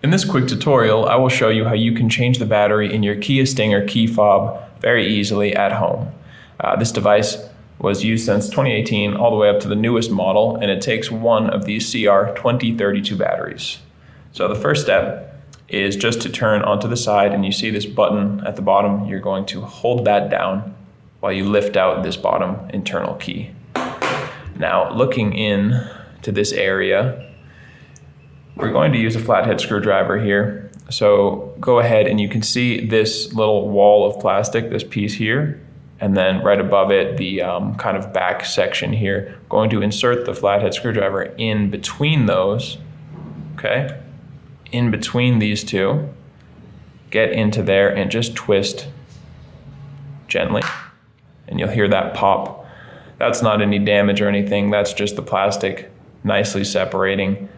In this quick tutorial, I will show you how you can change the battery in your Kia Stinger key fob very easily at home. This device was used since 2018 all the way up to the newest model, and it takes one of these CR2032 batteries. So the first step is just to turn onto the side, and you see this button at the bottom. You're going to hold that down while you lift out this bottom internal key. Now, looking in to this area, we're going to use a flathead screwdriver here. So go ahead and you can see this little wall of plastic, this piece here, and then right above it, the kind of back section here. Going to insert the flathead screwdriver in between those, okay? In between these two, get into there and just twist gently, and you'll hear that pop. That's not any damage or anything, that's just the plastic nicely separating.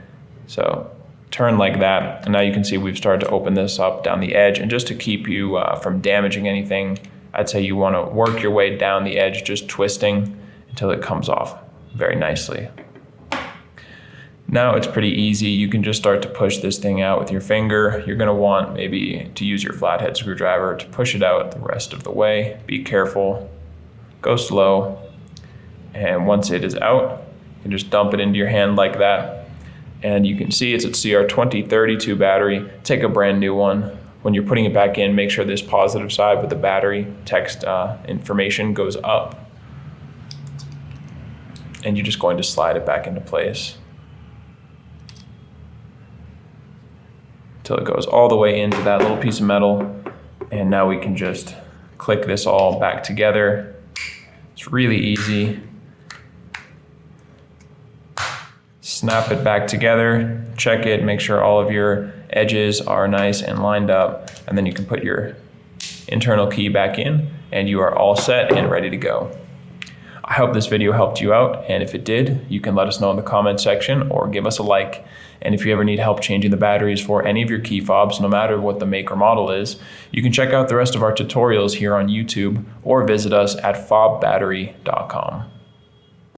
So turn like that, and now you can see we've started to open this up down the edge. And just to keep you from damaging anything, I'd say you want to work your way down the edge, just twisting until it comes off very nicely. Now it's pretty easy. You can just start to push this thing out with your finger. You're going to want maybe to use your flathead screwdriver to push it out the rest of the way. Be careful, go slow, and once it is out, you can just dump it into your hand like that. And you can see it's a CR2032 battery. Take a brand new one. When you're putting it back in, make sure this positive side with the battery text information goes up. And you're just going to slide it back into place until it goes all the way into that little piece of metal. And now we can just click this all back together. It's really easy. Snap it back together, check it, make sure all of your edges are nice and lined up, and then you can put your internal key back in, and you are all set and ready to go. I hope this video helped you out, and if it did, you can let us know in the comment section or give us a like. And if you ever need help changing the batteries for any of your key fobs, no matter what the make or model is, you can check out the rest of our tutorials here on YouTube or visit us at fobbattery.com.